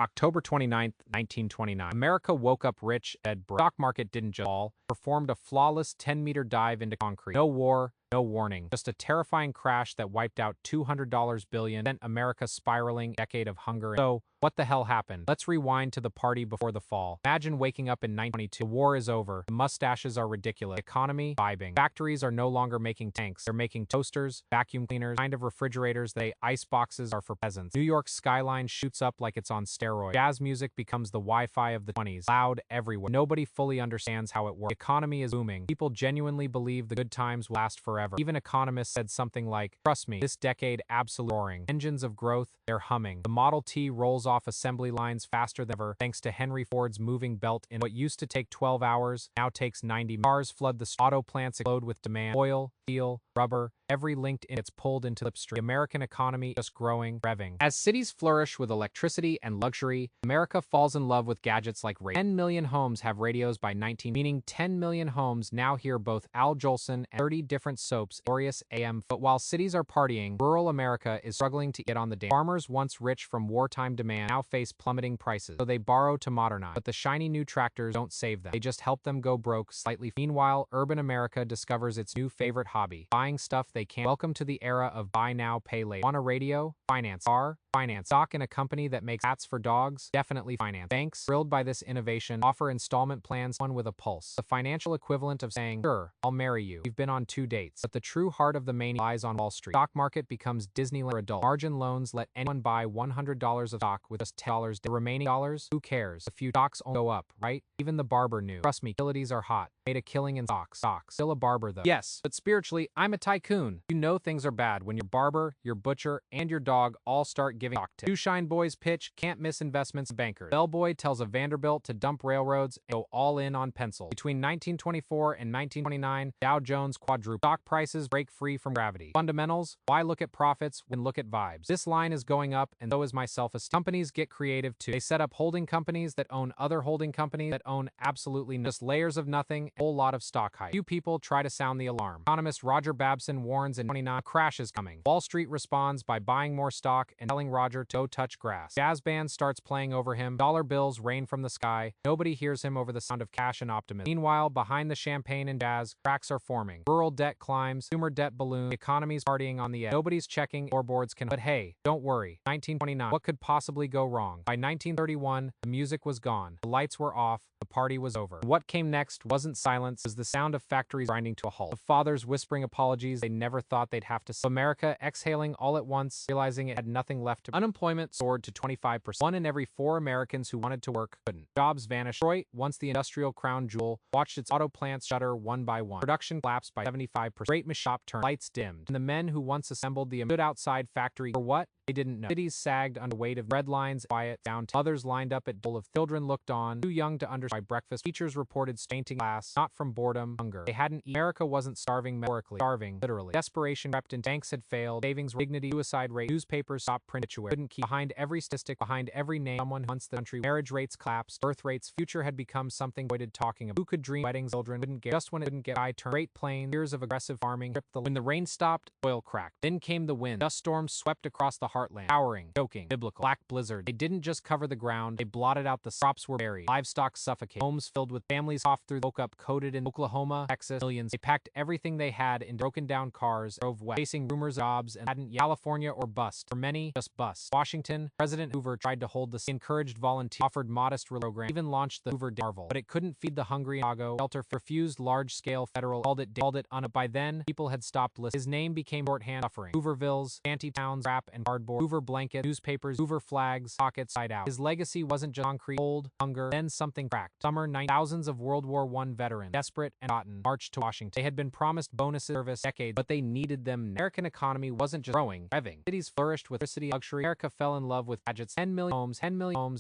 October 29th, 1929. America woke up rich, dead broke. Stock market didn't just fall, performed a flawless 10-meter dive into concrete. No war, no warning, just a terrifying crash that wiped out $200 billion, sent America spiraling, decade of hunger. So, what the hell happened? Let's rewind to the party before the fall. Imagine waking up in 1922. The war is over. The mustaches are ridiculous. Economy, vibing. Factories are no longer making tanks. They're making toasters, vacuum cleaners, kind of refrigerators. Ice boxes are for peasants. New York's skyline shoots up like it's on steroids. Jazz music becomes the Wi-Fi of the 20s. Loud everywhere. Nobody fully understands how it works. The economy is booming. People genuinely believe the good times will last forever. Even economists said something like, "Trust me, this decade absolutely roaring. Engines of growth, they're humming." The Model T rolls off assembly lines faster than ever thanks to Henry Ford's moving belt. In what used to take 12 hours now takes 90 minutes. Cars flood the auto plants explode with demand. Oil, steel, rubber, every linked in gets pulled into the upstream. The American economy just growing, revving. As cities flourish with electricity and luxury, America falls in love with gadgets like radio. 10 million homes have radios by 19, meaning 10 million homes now hear both Al Jolson and 30 different soaps, glorious AM. But while cities are partying, rural America is struggling to get on the dance. Farmers once rich from wartime demand now face plummeting prices, so they borrow to modernize. But the shiny new tractors don't save them. They just help them go broke slightly. Meanwhile, urban America discovers its new favorite hobby, buying stuff they can't. Welcome to the era of buy now, pay later. Want a radio? Finance. Car? Finance. Stock in a company that makes hats for dogs? Definitely finance. Banks, thrilled by this innovation, offer installment plans, one with a pulse. The financial equivalent of saying, "Sure, I'll marry you. We've been on 2 dates." But the true heart of the mania lies on Wall Street. Stock market becomes Disneyland for adults. Margin loans let anyone buy $100 of stock with just $10. The remaining dollars? Who cares? A few stocks only go up, right? Even the Barber knew. Trust me, utilities are hot. Made a killing in stocks. Still a barber though. Yes, but spiritually, I'm a tycoon. You know things are bad when your barber, your butcher, and your dog all start giving stock tips. Shoeshine boys pitch, can't miss investments bankers. Bellboy tells a Vanderbilt to dump railroads and go all in on pencils. Between 1924 and 1929, Dow Jones quadrupled. Stock prices break free from gravity. Fundamentals, why look at profits when look at vibes? This line is going up and so is my self-esteem. Companies get creative too. They set up holding companies that own other holding companies that own absolutely just layers of nothing, a whole lot of stock hype. Few people try to sound the alarm. Economist Roger Babson warns in 29, a crash is coming. Wall Street responds by buying more stock and telling Roger to go touch grass. Jazz band starts playing over him. Dollar bills rain from the sky. Nobody hears him over the sound of cash and optimism. Meanwhile, behind the champagne and jazz, cracks are forming. Rural debt climbs. Consumer debt balloons. The economy's partying on the edge. Nobody's checking floorboards can. But hey, don't worry. 1929. What could possibly go wrong? By 1931, the music was gone. The lights were off. The party was over. What came next wasn't silence. It was the sound of factories grinding to a halt. The fathers whispering apologies they never thought they'd have to say. America exhaling all at once, realizing it had nothing left to. Unemployment soared to 25%. 1 in every 4 Americans who wanted to work couldn't. Jobs vanished. Detroit, once the industrial crown jewel, watched its auto plants shutter one by one. Production collapsed by 75%. Great shop turned. Lights dimmed. And the men who once assembled the stood outside factory for what? They didn't know. Cities sagged under weight of red lines, quiet, down. Others lined up at bowl of children looked on, too young to understand. By breakfast, teachers reported fainting class, not from boredom, hunger. They hadn't eaten. America wasn't starving metaphorically, starving literally. Desperation crept in. Banks had failed. Savings, dignity, suicide rate. Newspapers stopped printing. Couldn't keep. Behind every statistic, behind every name, someone once the country. Marriage rates collapsed. Birth rates. Future had become something avoided talking about. Who could dream? Weddings, children couldn't get. Just when it didn't get. I turned. Great plains. Years of aggressive farming. When the rain stopped, oil cracked. Then came the wind. Dust storms swept across the heartland. Towering. Joking, biblical, black blizzard. They didn't just cover the ground, they blotted out the crops were buried. Livestock suffocated. Homes filled with families off through woke up coated in Oklahoma, Texas, millions. They packed everything they had in broken down cars, drove west, facing rumors of jobs and hadn't yet. California or bust. For many, just bust. Washington, President Hoover tried to hold the encouraged volunteers, offered modest program, even launched the Hoover Marvel, but it couldn't feed the hungry. Chicago shelter refused large-scale federal, called it on it. By then, people had stopped listening. His name became shorthand suffering. Hoovervilles, shanty towns, wrap and cardboard. Hoover blanket, newspapers, Hoover flags, pockets side out. His legacy wasn't just concrete, cold, hunger, then something cracked. Summer 9, thousands of World War I veterans, desperate and rotten, marched to Washington. They had been promised bonuses service decades, but they needed them. The American economy wasn't just growing, revving. Cities flourished with electricity, luxury. America fell in love with gadgets. 10 million homes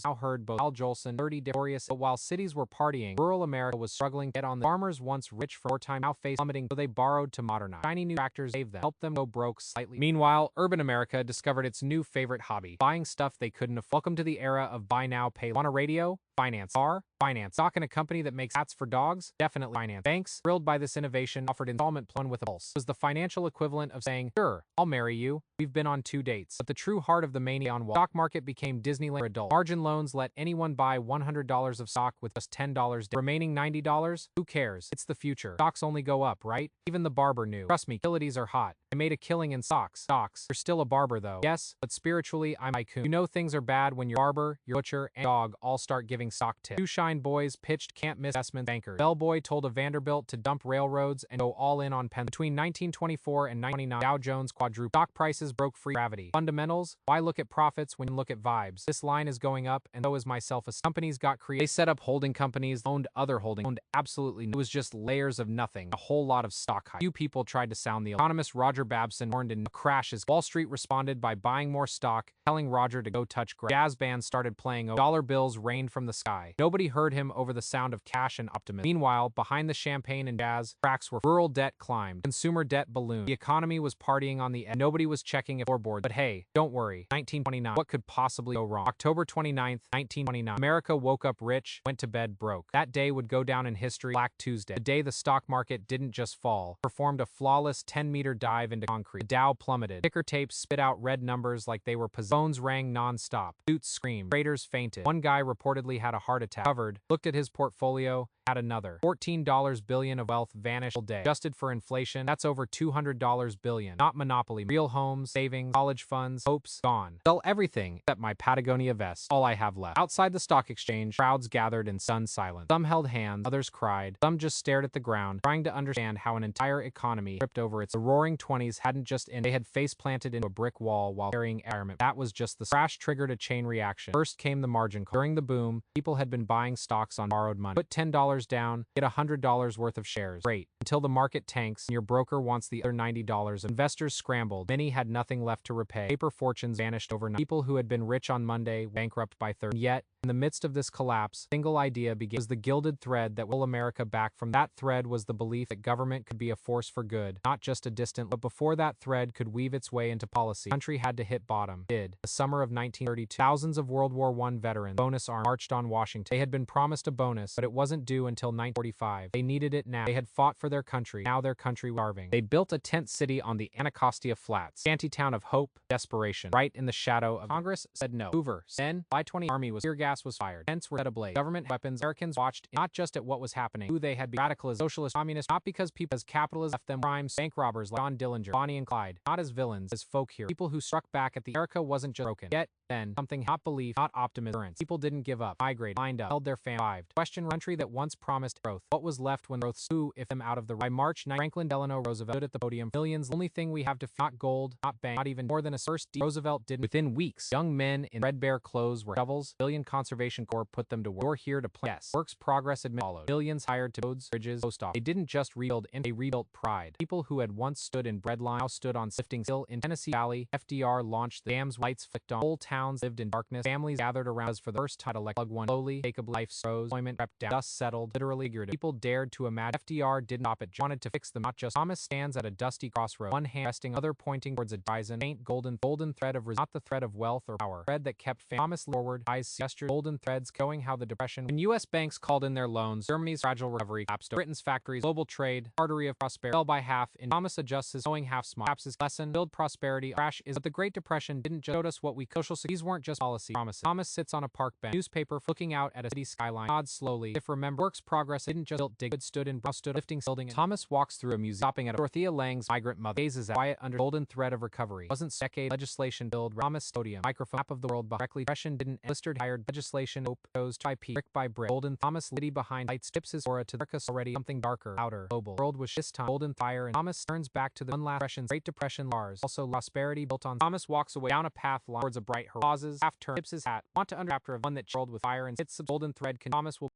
now heard both Al Jolson, 30 glorious. But while cities were partying, rural America was struggling to get on. The farmers once rich for wartime now faced plummeting, so they borrowed to modernize. Shiny new tractors saved them, helped them go broke slightly. Meanwhile, urban America discovered its new favorite hobby, buying stuff they couldn't afford. Welcome to the era of buy now, pay later. Want a radio? Finance. R. Finance. Stock in a company that makes hats for dogs? Definitely finance. Banks, thrilled by this innovation, offered installment plan with a pulse. It was the financial equivalent of saying, sure, I'll marry you. We've been on 2 dates. But the true heart of the mania on Wall Street stock market became Disneyland for adults. Margin loans let anyone buy $100 of stock with just $10 down. Remaining $90? Who cares? It's the future. Stocks only go up, right? Even the barber knew. Trust me, utilities are hot. I made a killing in stocks. You're still a barber though. Yes, but spiritually, I'm Icon. You know things are bad when your barber, your butcher, and dog all start giving stock tips. Two Shine boys pitched can't miss investment bankers. Bellboy told a Vanderbilt to dump railroads and go all in on Penn. Between 1924 and 1929, Dow Jones quadrupled. Stock prices broke free gravity. Fundamentals? Why look at profits when you look at vibes? This line is going up, and so is my self-esteem. Companies got created. They set up holding companies, owned other holdings, owned absolutely no. It was just layers of nothing. A whole lot of stock hype. Few people tried to sound the alarm. Economist Roger Babson warned in crashes. Wall Street responded by buying more stock, telling Roger to go touch grass. Jazz bands started playing. Dollar bills rained from the sky. Nobody heard him over the sound of cash and optimism. Meanwhile, behind the champagne and jazz, cracks were rural debt climbed, consumer debt ballooned. The economy was partying on the edge. Nobody was checking if floorboards. But hey, don't worry. 1929. What could possibly go wrong? October 29th, 1929. America woke up rich, went to bed broke. That day would go down in history. Black Tuesday. The day the stock market didn't just fall, performed a flawless 10-meter dive into concrete. The Dow plummeted. Ticker tapes spit out red numbers like they were possessed. Phones rang non-stop. Suits screamed. Traders fainted. One guy reportedly had a heart attack. Covered, looked at his portfolio, had another. $14 billion of wealth vanished all day. Adjusted for inflation, that's over $200 billion. Not monopoly. Real homes, savings, college funds, hopes, gone. Sell everything except my Patagonia vest. All I have left. Outside the stock exchange, crowds gathered in stunned silence. Some held hands, others cried, some just stared at the ground, trying to understand how an entire economy tripped over its. The roaring 20s hadn't just ended. They had face planted into a brick wall while carrying airmen. That was just the crash triggered a chain reaction. First came the margin call. During the boom, people had been buying stocks on borrowed money. Put $10 down, get $100 worth of shares. Great. Until the market tanks and your broker wants the other $90. Investors scrambled. Many had nothing left to repay. Paper fortunes vanished overnight. People who had been rich on Monday bankrupt by Thursday. Yet, in the midst of this collapse, a single idea began. Was the gilded thread that will pull America back from that thread was the belief that government could be a force for good, not just a distant. But before that thread could weave its way into policy, the country had to hit bottom. Did. The summer of 1932, thousands of World War I veterans, bonus armed, marched on Washington. They had been promised a bonus, but it wasn't due until 1945. They needed it now. They had fought for their country. Now their country was starving. They built a tent city on the Anacostia Flats, shantytown of hope, desperation, right in the shadow of Congress said no. Hoover. Then, by 20, army was tear gas was fired. Tents were set ablaze. Government weapons. Americans watched not just at what was happening, who they had been. Radicalism, socialist, communist, not because people as capitalism left them crimes, bank robbers like John Dillinger, Bonnie and Clyde, not as villains, as folk heroes. People who struck back at the America wasn't just broken. Yet, then, something not belief, not optimism. People didn't give up, migrated, lined up, held their fam, survived. Question: country that once promised growth. What was left when growth slew if them out of the by March 9, Franklin Delano Roosevelt stood at the podium. Millions, the only thing we have to not gold, not bank, not even more than a first D. Roosevelt did. Within weeks, young men in threadbare clothes were shovels. Billion Conservation Corps put them to work. You're here to plant. Yes. Works progress admit followed. Billions hired to roads, bridges, post office. They didn't just rebuild, they rebuilt pride. People who had once stood in breadline now stood on sifting hill in Tennessee Valley. FDR launched the dams, lights flicked on. Whole towns lived in darkness. Families gathered around us for the first time to plug one. Slowly, Jacob life rose. Employment crept down. Dust settled. Literally figurative. People dared to imagine. FDR didn't stop it. Wanted to fix them. Not just. Thomas stands at a dusty crossroad. One hand resting, other pointing towards a horizon. Faint golden thread of not the thread of wealth or power. Thread that kept Thomas forward. Eyes gestured. Golden threads going how the depression. When U.S. banks called in their loans, Germany's fragile recovery collapsed. Britain's factories, global trade, artery of prosperity fell by half. In Thomas adjusts his owing half small. Perhaps his lesson: build prosperity. Crash is. But the Great Depression didn't just show us what we social. These weren't just policy promises. Thomas sits on a park bench, newspaper looking out at a city skyline. Nods slowly. If remember, works progress didn't just built dig. Stood in stood lifting building. Thomas walks through a museum, stopping at Dorothea Lange's migrant mother. Gazes at quiet under golden thread of recovery. Wasn't decade legislation build. Thomas podium microphone map of the world. Directly depression didn't blistered hired legislation. Hope goes to IP brick by brick. Golden Thomas Liddy behind lights tips his aura to the circus already something darker, louder, global. World was this time golden fire and Thomas turns back to the one last depression. Great Depression Lars. Also prosperity built on. Thomas walks away down a path towards a bright horizon. Pauses, half turn, tips his hat. Want to under chapter of one that rolled with fire and hits the golden thread. Thomas will